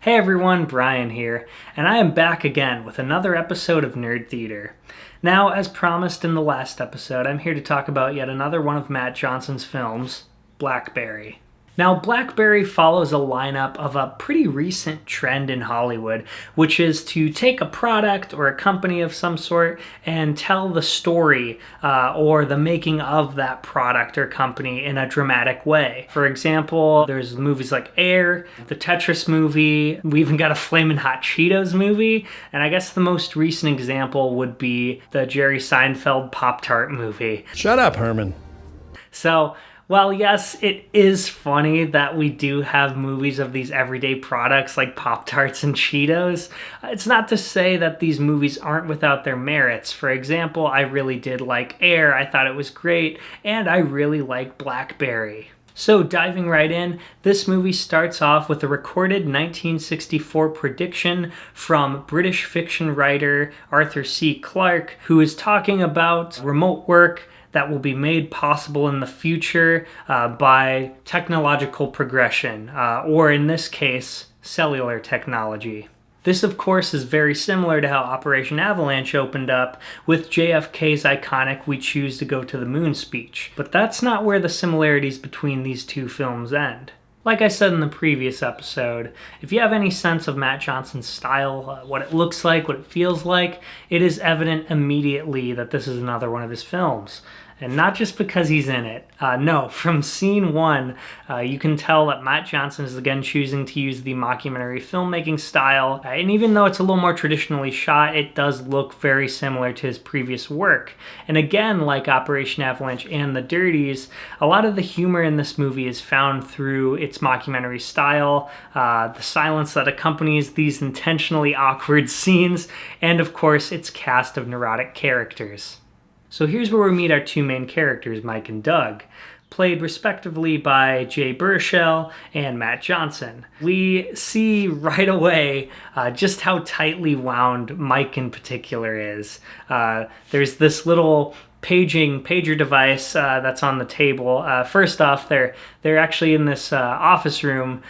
Hey everyone, Brian here, and I am back again with another episode of Nerd Theater. Now, as promised in the last episode, I'm here to talk about yet another one of Matt Johnson's films, Blackberry. Now, Blackberry follows a lineup of a pretty recent trend in Hollywood, which is to take a product or a company of some sort and tell the story or the making of that product or company in a dramatic way. For example, there's movies like Air, the Tetris movie, we even got a Flamin' Hot Cheetos movie, and I guess the most recent example would be the Jerry Seinfeld Pop-Tart movie. Shut up, Herman. So, well, yes, it is funny that we do have movies of these everyday products like Pop-Tarts and Cheetos. It's not to say that these movies aren't without their merits. For example, I really did like Air, I thought it was great, and I really like Blackberry. So diving right in, this movie starts off with a recorded 1964 prediction from British fiction writer Arthur C. Clarke, who is talking about remote work that will be made possible in the future by technological progression, or in this case, cellular technology. This, of course, is very similar to how Operation Avalanche opened up with JFK's iconic "We choose to go to the moon" speech. But that's not where the similarities between these two films end. Like I said in the previous episode, if you have any sense of Matt Johnson's style, what it looks like, what it feels like, it is evident immediately that this is another one of his films. And not just because he's in it. No, from scene one, you can tell that Matt Johnson is again choosing to use the mockumentary filmmaking style. And even though it's a little more traditionally shot, it does look very similar to his previous work. And again, like Operation Avalanche and the Dirties, a lot of the humor in this movie is found through its mockumentary style, the silence that accompanies these intentionally awkward scenes, and of course, its cast of neurotic characters. So here's where we meet our two main characters, Mike and Doug, played respectively by Jay Baruchel and Matt Johnson. We see right away just how tightly wound Mike in particular is. There's this little pager device that's on the table. First off, they're actually in this office room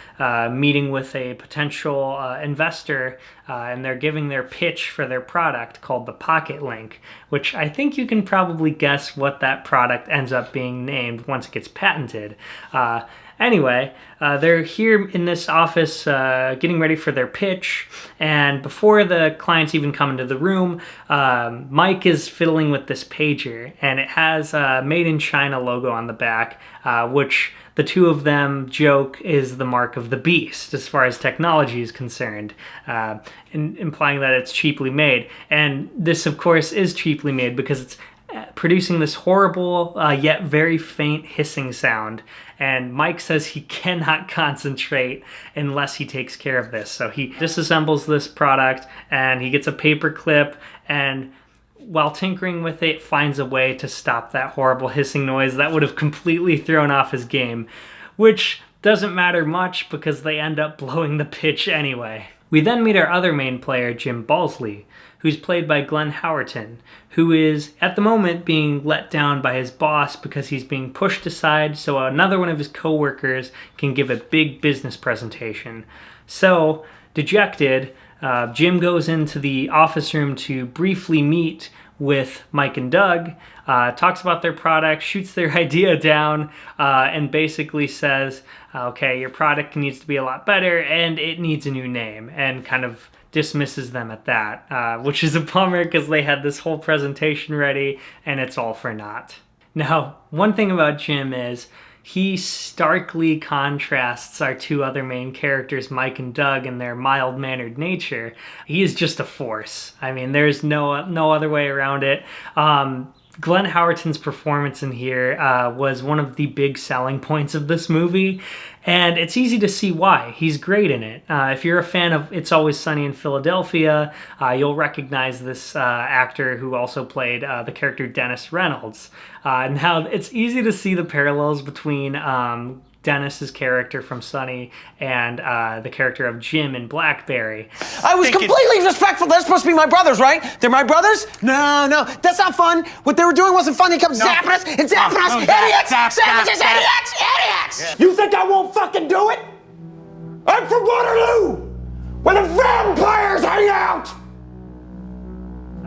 meeting with a potential investor, and they're giving their pitch for their product called the Pocket Link, which I think you can probably guess what that product ends up being named once it gets patented. Anyway, they're here in this office getting ready for their pitch, and before the clients even come into the room, Mike is fiddling with this pager, and it has a Made in China logo on the back, which the two of them joke is the mark of the beast as far as technology is concerned, implying that it's cheaply made. And this, of course, is cheaply made because it's producing this horrible yet very faint hissing sound, and Mike says he cannot concentrate unless he takes care of this. So he disassembles this product and he gets a paper clip, and while tinkering with it, finds a way to stop that horrible hissing noise that would have completely thrown off his game, which doesn't matter much because they end up blowing the pitch anyway. We then meet our other main player, Jim Balsley, who's played by Glenn Howerton, who is, at the moment, being let down by his boss because he's being pushed aside so another one of his co-workers can give a big business presentation. So, dejected, Jim goes into the office room to briefly meet with Mike and Doug, talks about their product, shoots their idea down, and basically says, okay, your product needs to be a lot better and it needs a new name, and kind of dismisses them at that, which is a bummer because they had this whole presentation ready and it's all for naught. Now, one thing about Jim is he starkly contrasts our two other main characters, Mike and Doug, in their mild-mannered nature. He is just a force. I mean, there's no other way around it. Glenn Howerton's performance in here was one of the big selling points of this movie, and it's easy to see why. He's great in it. If you're a fan of It's Always Sunny in Philadelphia, you'll recognize this actor who also played the character Dennis Reynolds. Now, it's easy to see the parallels between Dennis's character from Sunny and the character of Jim in Blackberry. I was completely disrespectful. They're supposed to be my brothers, right? They're my brothers? No, that's not fun. What they were doing wasn't fun. They kept zapping us and zapping us. Idiots! Sandwiches, idiots! You think I won't fucking do it? I'm from Waterloo! where the vampires hang out!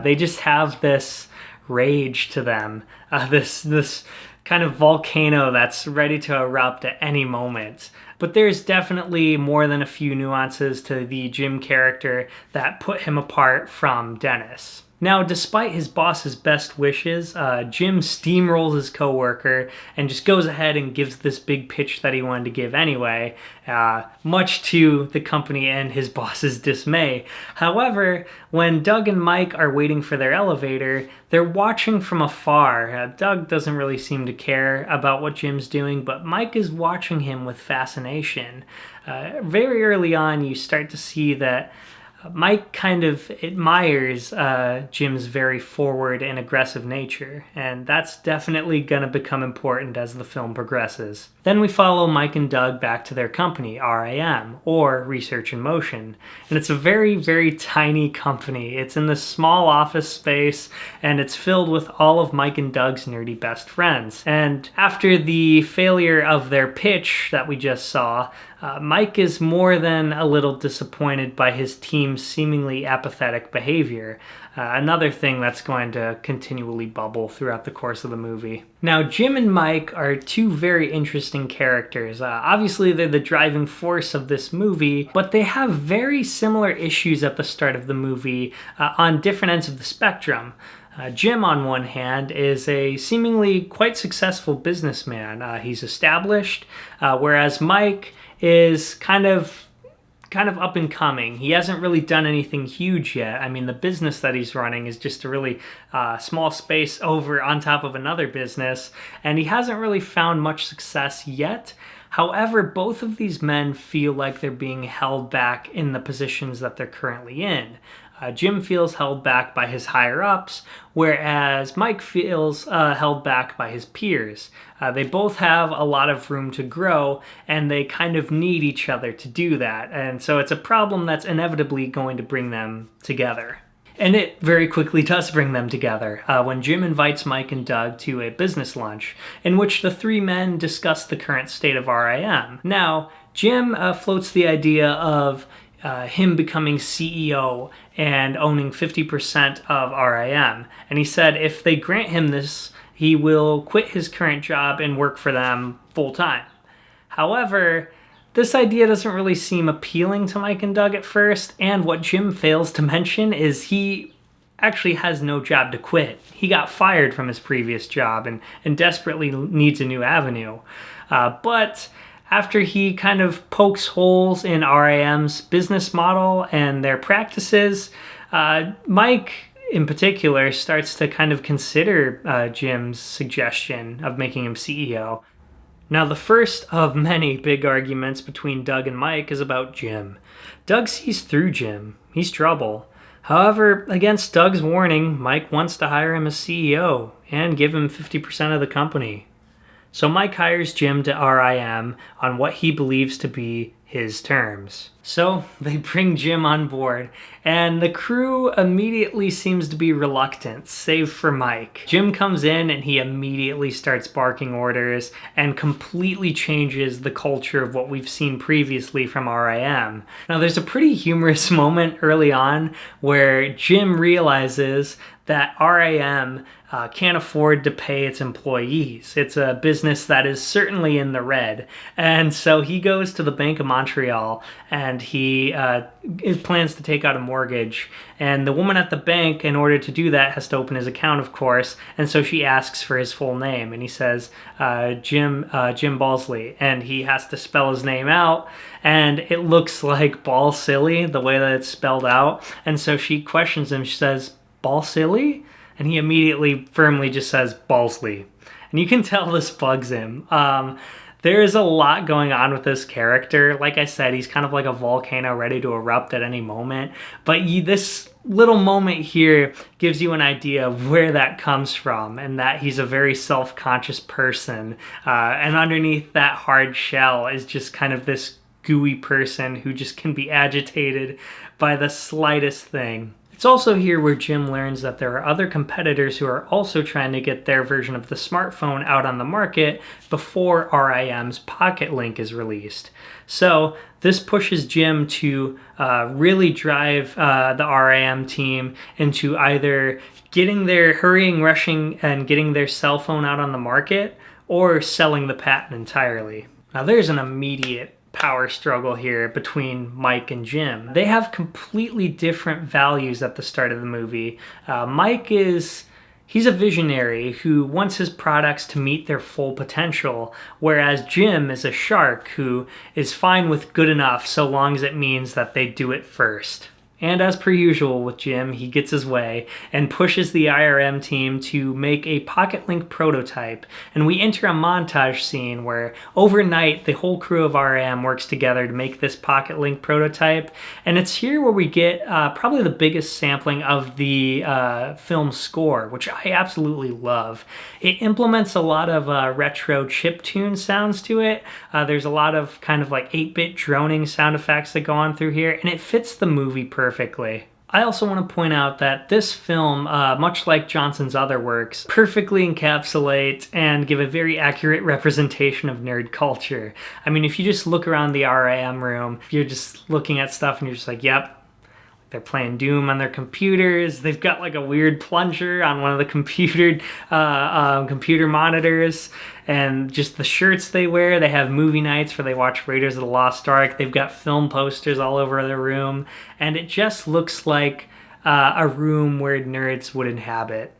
They just have this rage to them, this kind of volcano that's ready to erupt at any moment. But there's definitely more than a few nuances to the Jim character that put him apart from Dennis. Now, despite his boss's best wishes, Jim steamrolls his coworker and just goes ahead and gives this big pitch that he wanted to give anyway, much to the company and his boss's dismay. However, when Doug and Mike are waiting for their elevator, they're watching from afar. Doug doesn't really seem to care about what Jim's doing, but Mike is watching him with fascination. Very early on, you start to see that Mike kind of admires Jim's very forward and aggressive nature, and that's definitely going to become important as the film progresses. Then we follow Mike and Doug back to their company, RAM, or Research in Motion, and it's a very, very tiny company. It's in this small office space, and it's filled with all of Mike and Doug's nerdy best friends. And after the failure of their pitch that we just saw, Mike is more than a little disappointed by his team's seemingly apathetic behavior. Another thing that's going to continually bubble throughout the course of the movie. Now, Jim and Mike are two very interesting characters. Obviously, they're the driving force of this movie, but they have very similar issues at the start of the movie on different ends of the spectrum. Jim, on one hand, is a seemingly quite successful businessman. He's established, whereas Mike is kind of up and coming. He hasn't really done anything huge yet. I mean, the business that he's running is just a really small space over on top of another business, and he hasn't really found much success yet. However, both of these men feel like they're being held back in the positions that they're currently in. Jim feels held back by his higher-ups, whereas Mike feels held back by his peers. They both have a lot of room to grow, and they kind of need each other to do that. And so it's a problem that's inevitably going to bring them together. And it very quickly does bring them together when Jim invites Mike and Doug to a business lunch in which the three men discuss the current state of RAM. Now, Jim floats the idea of him becoming CEO and owning 50% of RAM. And he said if they grant him this, he will quit his current job and work for them full time. However, this idea doesn't really seem appealing to Mike and Doug at first, and what Jim fails to mention is he actually has no job to quit. He got fired from his previous job and desperately needs a new avenue. But after he kind of pokes holes in RAM's business model and their practices, Mike in particular starts to kind of consider Jim's suggestion of making him CEO. Now, the first of many big arguments between Doug and Mike is about Jim. Doug sees through Jim. He's trouble. However, against Doug's warning, Mike wants to hire him as CEO and give him 50% of the company. So Mike hires Jim to RAM on what he believes to be his terms. So they bring Jim on board, and the crew immediately seems to be reluctant, save for Mike. Jim comes in and he immediately starts barking orders and completely changes the culture of what we've seen previously from RAM. Now, there's a pretty humorous moment early on where Jim realizes that RAM can't afford to pay its employees. It's a business that is certainly in the red. And so he goes to the Bank of Montreal and he plans to take out a mortgage. And the woman at the bank, in order to do that, has to open his account, of course. And so she asks for his full name. And he says, Jim Balsley. And he has to spell his name out. And it looks like ball silly, the way that it's spelled out. And so she questions him. She says, "Ball silly?" And he immediately firmly just says Balsley. And you can tell this bugs him. There is a lot going on with this character. Like I said, he's kind of like a volcano ready to erupt at any moment. But this little moment here gives you an idea of where that comes from, and that he's a very self-conscious person. And underneath that hard shell is just kind of this gooey person who just can be agitated by the slightest thing. It's also here where Jim learns that there are other competitors who are also trying to get their version of the smartphone out on the market before RIM's Pocket Link is released. So this pushes Jim to really drive the RIM team into either hurrying, rushing, and getting their cell phone out on the market, or selling the patent entirely. Now there's an immediate power struggle here between Mike and Jim. They have completely different values at the start of the movie. Mike he's a visionary who wants his products to meet their full potential, whereas Jim is a shark who is fine with good enough so long as it means that they do it first. And as per usual with Jim, he gets his way and pushes the IRM team to make a Pocket Link prototype. And we enter a montage scene where overnight the whole crew of RM works together to make this Pocket Link prototype. And it's here where we get probably the biggest sampling of the film score, which I absolutely love. It implements a lot of retro chiptune sounds to it. There's a lot of kind of like 8-bit droning sound effects that go on through here, and it fits the movie perfectly. I also want to point out that this film, much like Johnson's other works, perfectly encapsulate and give a very accurate representation of nerd culture. I mean, if you just look around the RIM room, you're just looking at stuff and you're just like, yep, they're playing Doom on their computers. They've got like a weird plunger on one of the computer monitors. And just the shirts they wear. They have movie nights where they watch Raiders of the Lost Ark. They've got film posters all over their room. And it just looks like a room where nerds would inhabit.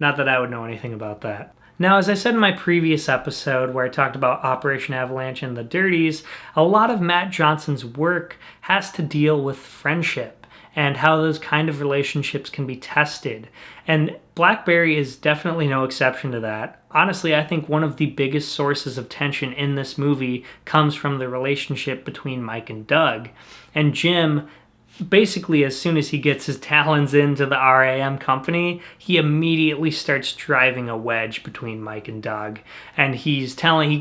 Not that I would know anything about that. Now, as I said in my previous episode where I talked about Operation Avalanche and the Dirties, a lot of Matt Johnson's work has to deal with friendship and how those kind of relationships can be tested. And Blackberry is definitely no exception to that. Honestly, I think one of the biggest sources of tension in this movie comes from the relationship between Mike and Doug. And Jim, basically, as soon as he gets his talons into the RAM company, he immediately starts driving a wedge between Mike and Doug. And he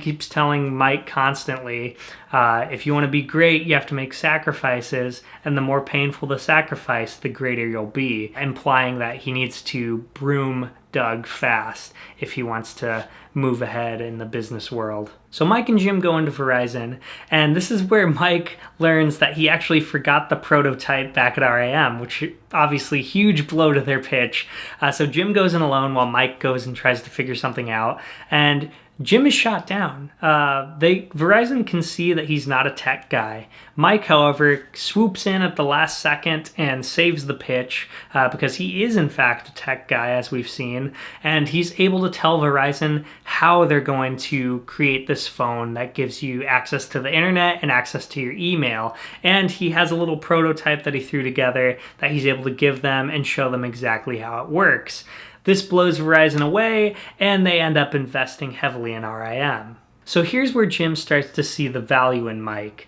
keeps telling Mike constantly, if you want to be great, you have to make sacrifices, and the more painful the sacrifice, the greater you'll be, implying that he needs to broom Doug fast if he wants to move ahead in the business world. So Mike and Jim go into Verizon, and this is where Mike learns that he actually forgot the prototype back at RAM, which obviously huge blow to their pitch. So Jim goes in alone while Mike goes and tries to figure something out, and Jim is shot down. Verizon can see that he's not a tech guy. Mike, however, swoops in at the last second and saves the pitch because he is in fact a tech guy, as we've seen, and he's able to tell Verizon how they're going to create this phone that gives you access to the internet and access to your email. And he has a little prototype that he threw together that he's able to give them and show them exactly how it works. This blows Verizon away, and they end up investing heavily in RIM. So here's where Jim starts to see the value in Mike.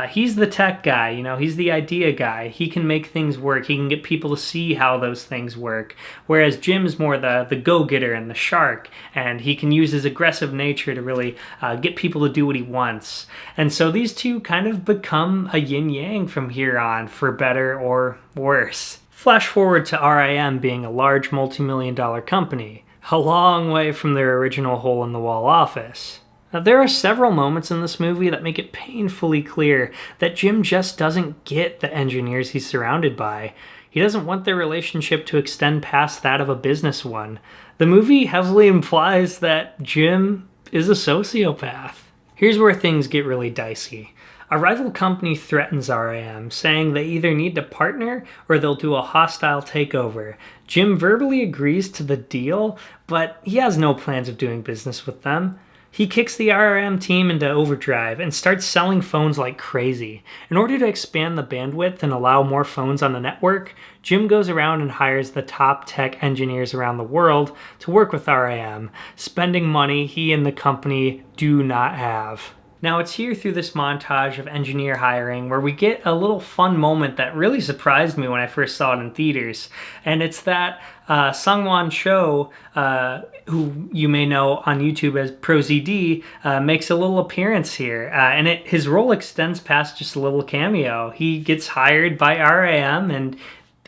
He's the tech guy, he's the idea guy. He can make things work. He can get people to see how those things work. Whereas Jim's more the go-getter and the shark, and he can use his aggressive nature to really get people to do what he wants. And so these two kind of become a yin-yang from here on, for better or worse. Flash forward to RIM being a large multi-million-dollar company, a long way from their original hole-in-the-wall office. Now, there are several moments in this movie that make it painfully clear that Jim just doesn't get the engineers he's surrounded by. He doesn't want their relationship to extend past that of a business one. The movie heavily implies that Jim is a sociopath. Here's where things get really dicey. A rival company threatens RIM, saying they either need to partner or they'll do a hostile takeover. Jim verbally agrees to the deal, but he has no plans of doing business with them. He kicks the RIM team into overdrive and starts selling phones like crazy. In order to expand the bandwidth and allow more phones on the network, Jim goes around and hires the top tech engineers around the world to work with RIM, spending money he and the company do not have. Now it's here through this montage of engineer hiring where we get a little fun moment that really surprised me when I first saw it in theaters. And it's that Sungwon Cho, who you may know on YouTube as ProZD, makes a little appearance here. And his role extends past just a little cameo. He gets hired by RAM and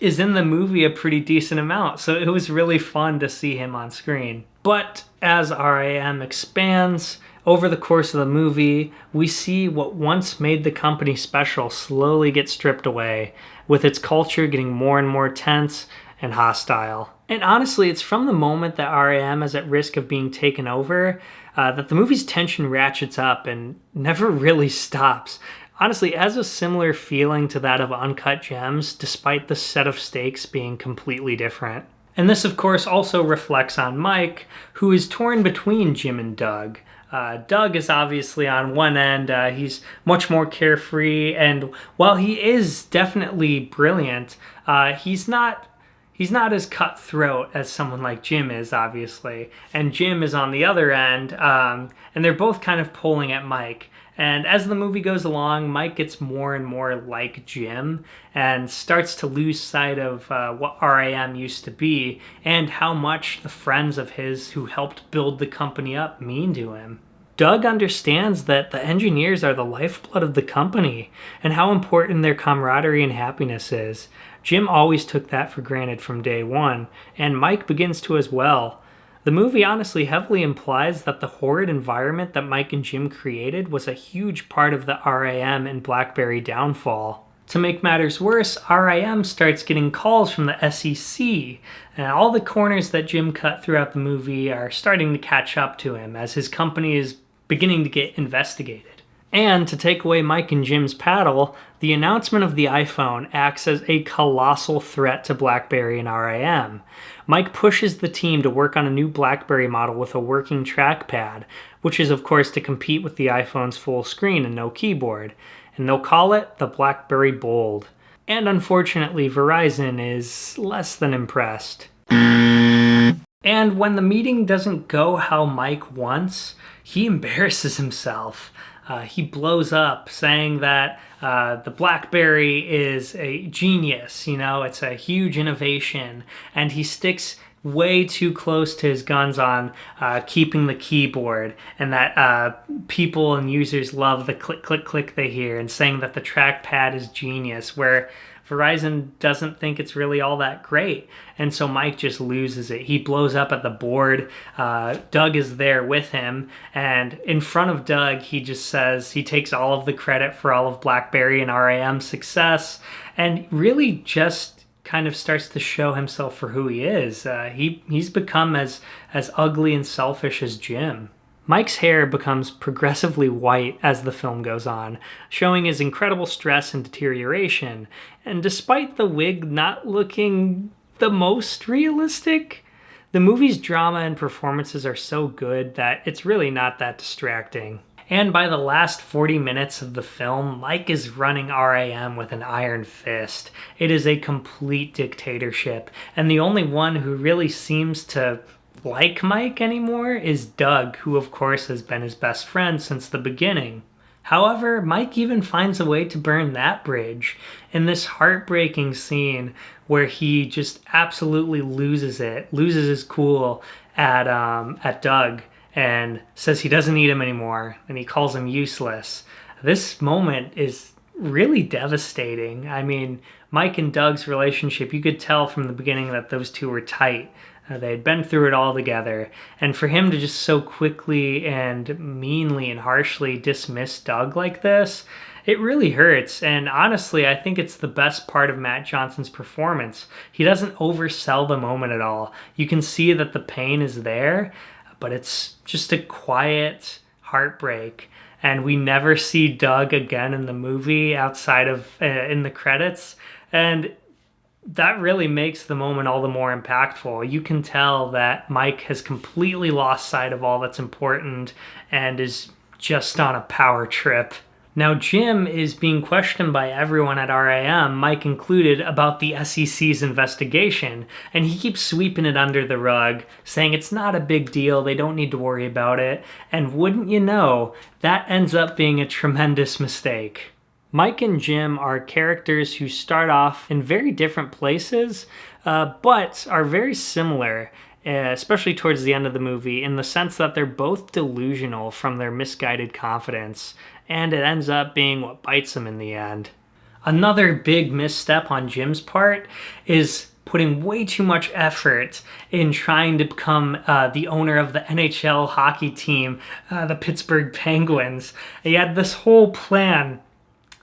is in the movie a pretty decent amount. So it was really fun to see him on screen. But as RAM expands, over the course of the movie, we see what once made the company special slowly get stripped away, with its culture getting more and more tense and hostile. And honestly, it's from the moment that RAM is at risk of being taken over that the movie's tension ratchets up and never really stops. Honestly, it has a similar feeling to that of Uncut Gems, despite the set of stakes being completely different. And this, of course, also reflects on Mike, who is torn between Jim and Doug. Doug is obviously on one end. He's much more carefree, and while he is definitely brilliant, he's not as cutthroat as someone like Jim is, obviously. And Jim is on the other end, and they're both kind of pulling at Mike. And as the movie goes along, Mike gets more and more like Jim and starts to lose sight of what RAM used to be and how much the friends of his who helped build the company up mean to him. Doug understands that the engineers are the lifeblood of the company and how important their camaraderie and happiness is. Jim always took that for granted from day one, and Mike begins to as well. The movie honestly heavily implies that the horrid environment that Mike and Jim created was a huge part of the RAM and Blackberry downfall. To make matters worse, RAM starts getting calls from the SEC, and all the corners that Jim cut throughout the movie are starting to catch up to him as his company is beginning to get investigated. And to take away Mike and Jim's paddle, the announcement of the iPhone acts as a colossal threat to Blackberry and RAM. Mike pushes the team to work on a new Blackberry model with a working trackpad, which is of course to compete with the iPhone's full screen and no keyboard, and they'll call it the Blackberry Bold. And unfortunately, Verizon is less than impressed. And when the meeting doesn't go how Mike wants, he embarrasses himself. He blows up saying that the Blackberry is a genius, it's a huge innovation, and he sticks way too close to his guns on keeping the keyboard, and that people and users love the click, click, click they hear, and saying that the trackpad is genius, where Verizon doesn't think it's really all that great. And so Mike just loses it. He blows up at the board. Doug is there with him. And in front of Doug, he just says he takes all of the credit for all of Blackberry and RAM's success. And really just kind of starts to show himself for who he is. He's become as ugly and selfish as Jim. Mike's hair becomes progressively white as the film goes on, showing his incredible stress and deterioration, and despite the wig not looking the most realistic, the movie's drama and performances are so good that it's really not that distracting. And by the last 40 minutes of the film, Mike is running RAM with an iron fist. It is a complete dictatorship, and the only one who really seems to like Mike anymore is Doug, who of course has been his best friend since the beginning. However, Mike even finds a way to burn that bridge in this heartbreaking scene where he just absolutely loses his cool at Doug and says he doesn't need him anymore, and he calls him useless. This moment is really devastating. I mean, Mike and Doug's relationship, you could tell from the beginning that those two were tight. They had been through it all together, and for him to just so quickly and meanly and harshly dismiss Doug like this, it really hurts. And honestly, I think it's the best part of Matt Johnson's performance. He doesn't oversell the moment at all. You can see that the pain is there, but it's just a quiet heartbreak. And we never see Doug again in the movie outside of in the credits. And that really makes the moment all the more impactful. You can tell that Mike has completely lost sight of all that's important and is just on a power trip. Now, Jim is being questioned by everyone at RAM, Mike included, about the SEC's investigation, and he keeps sweeping it under the rug, saying it's not a big deal, they don't need to worry about it, and wouldn't you know, that ends up being a tremendous mistake. Mike and Jim are characters who start off in very different places, but are very similar, especially towards the end of the movie, in the sense that they're both delusional from their misguided confidence, and it ends up being what bites them in the end. Another big misstep on Jim's part is putting way too much effort in trying to become the owner of the NHL hockey team, the Pittsburgh Penguins. He had this whole plan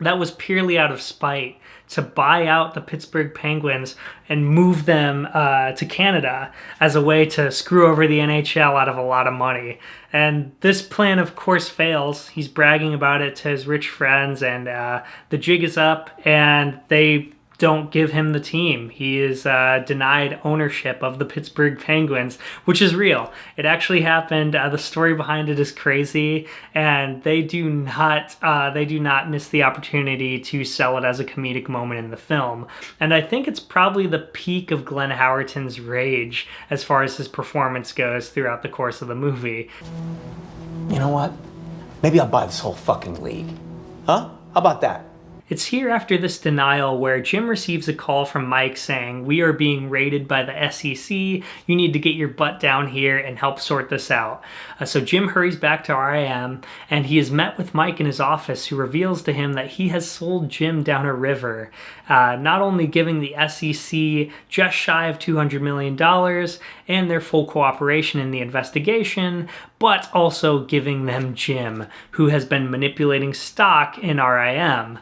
that was purely out of spite to buy out the Pittsburgh Penguins and move them to Canada as a way to screw over the NHL out of a lot of money. And this plan, of course, fails. He's bragging about it to his rich friends, and the jig is up, and they don't give him the team. He is denied ownership of the Pittsburgh Penguins, which is real. It actually happened. The story behind it is crazy, and they do not miss the opportunity to sell it as a comedic moment in the film. And I think it's probably the peak of Glenn Howerton's rage as far as his performance goes throughout the course of the movie. You know what? Maybe I'll buy this whole fucking league. Huh? How about that? It's here after this denial where Jim receives a call from Mike saying, "We are being raided by the SEC. You need to get your butt down here and help sort this out." So Jim hurries back to RAM, and he is met with Mike in his office, who reveals to him that he has sold Jim down a river, not only giving the SEC just shy of $200 million and their full cooperation in the investigation, but also giving them Jim, who has been manipulating stock in RAM.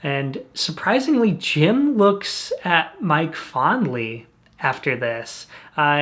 And surprisingly, Jim looks at Mike fondly after this.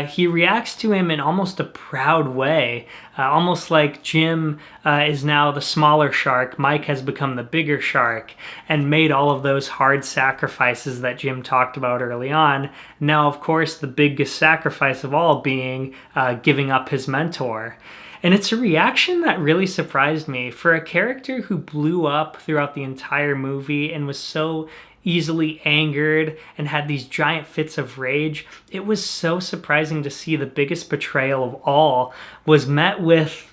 He reacts to him in almost a proud way, almost like Jim is now the smaller shark, Mike has become the bigger shark, and made all of those hard sacrifices that Jim talked about early on. Now, of course, the biggest sacrifice of all being giving up his mentor. And it's a reaction that really surprised me. For a character who blew up throughout the entire movie and was so easily angered and had these giant fits of rage, it was so surprising to see the biggest betrayal of all was met with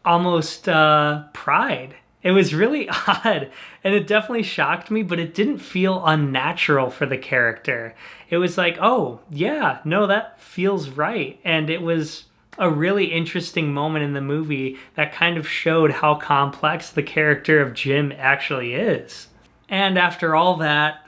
almost pride. It was really odd, and it definitely shocked me, but it didn't feel unnatural for the character. It was like, oh, yeah, no, that feels right. And it was a really interesting moment in the movie that kind of showed how complex the character of Jim actually is. And after all that,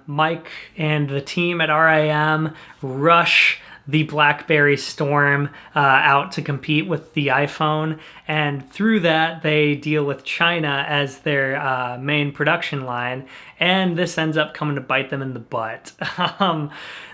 Mike and the team at RAM rush the Blackberry Storm out to compete with the iPhone, and through that they deal with China as their main production line, and this ends up coming to bite them in the butt.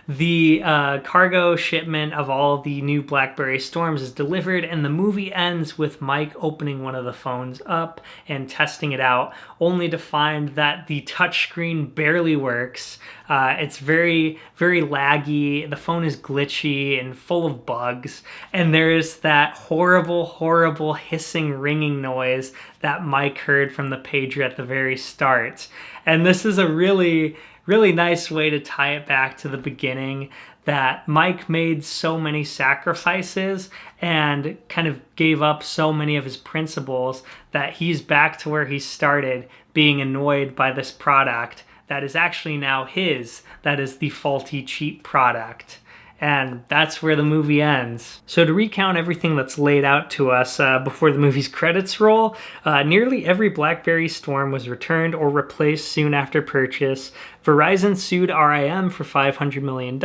The cargo shipment of all the new Blackberry Storms is delivered, and the movie ends with Mike opening one of the phones up and testing it out, only to find that the touchscreen barely works. It's very, very laggy. The phone is glitchy and full of bugs, and there is that horrible, horrible hissing, ringing noise that Mike heard from the pager at the very start. And this is a really nice way to tie it back to the beginning, that Mike made so many sacrifices and kind of gave up so many of his principles that he's back to where he started, being annoyed by this product that is actually now his, that is the faulty, cheap product. And that's where the movie ends. So to recount everything that's laid out to us before the movie's credits roll, nearly every Blackberry Storm was returned or replaced soon after purchase. Verizon sued RAM for $500 million,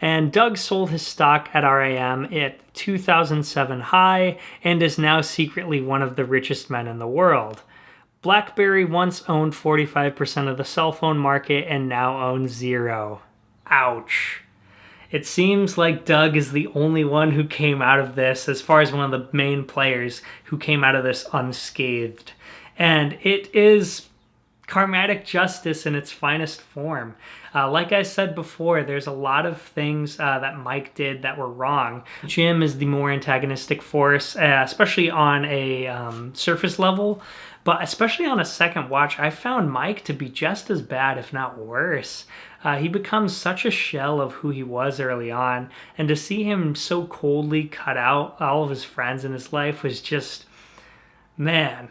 and Doug sold his stock at RAM at 2007 high and is now secretly one of the richest men in the world. BlackBerry once owned 45% of the cell phone market and now owns 0. Ouch. It seems like Doug is the only one who came out of this, as far as one of the main players, who came out of this unscathed. And it is karmatic justice in its finest form. Like I said before, there's a lot of things that Mike did that were wrong. Jim is the more antagonistic force, especially on a surface level. But especially on a second watch, I found Mike to be just as bad, if not worse. He becomes such a shell of who he was early on, and to see him so coldly cut out all of his friends in his life was just, man,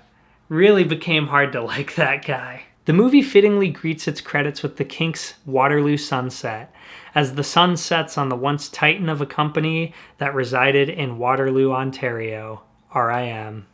really became hard to like that guy. The movie fittingly greets its credits with the Kinks' Waterloo Sunset, as the sun sets on the once titan of a company that resided in Waterloo, Ontario. R.I.M.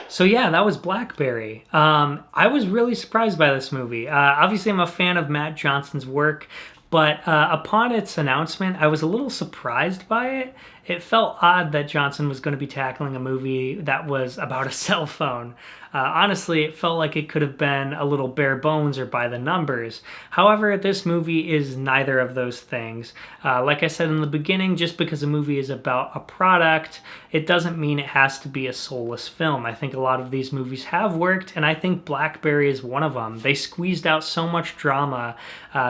So yeah, that was Blackberry. I was really surprised by this movie. Obviously, I'm a fan of Matt Johnson's work, but upon its announcement, I was a little surprised by it. It felt odd that Johnson was going to be tackling a movie that was about a cell phone. Honestly, it felt like it could have been a little bare bones or by the numbers. However, this movie is neither of those things. Like I said in the beginning, just because a movie is about a product, it doesn't mean it has to be a soulless film. I think a lot of these movies have worked, and I think Blackberry is one of them. They squeezed out so much drama,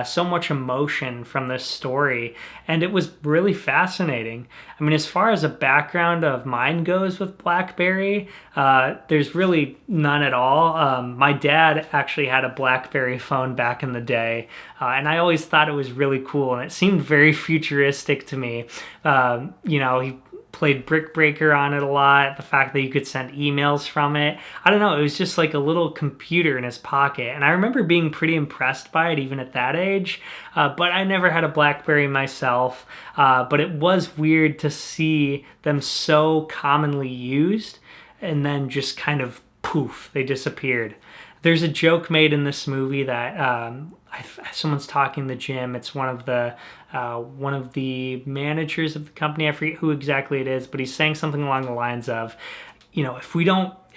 so much emotion from this story, and it was really fascinating. I mean, as far as a background of mine goes with Blackberry, there's really none at all. My dad actually had a Blackberry phone back in the day, and I always thought it was really cool, and it seemed very futuristic to me. He played Brick Breaker on it a lot, the fact that you could send emails from it. I don't know, it was just like a little computer in his pocket, and I remember being pretty impressed by it even at that age, but I never had a Blackberry myself, but it was weird to see them so commonly used, and then just kind of poof, they disappeared. There's a joke made in this movie that someone's talking in the gym. It's one of the managers of the company. I forget who exactly it is, but he's saying something along the lines of,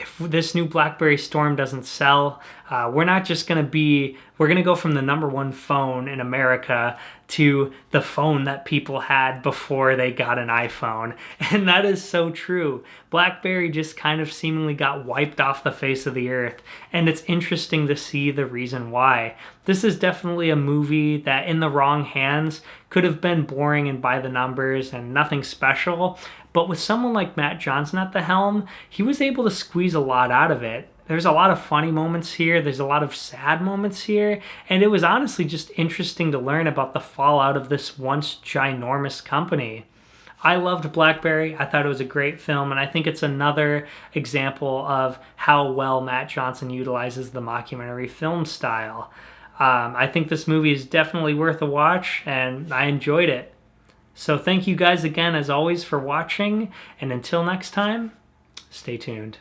if this new BlackBerry Storm doesn't sell, we're going to go from the number one phone in America to the phone that people had before they got an iPhone. And that is so true. BlackBerry just kind of seemingly got wiped off the face of the earth. And it's interesting to see the reason why. This is definitely a movie that in the wrong hands could have been boring and by the numbers and nothing special. But with someone like Matt Johnson at the helm, he was able to squeeze a lot out of it. There's a lot of funny moments here. There's a lot of sad moments here. And it was honestly just interesting to learn about the fallout of this once ginormous company. I loved Blackberry. I thought it was a great film, and I think it's another example of how well Matt Johnson utilizes the mockumentary film style. I think this movie is definitely worth a watch, and I enjoyed it. So thank you guys again, as always, for watching, and until next time, stay tuned.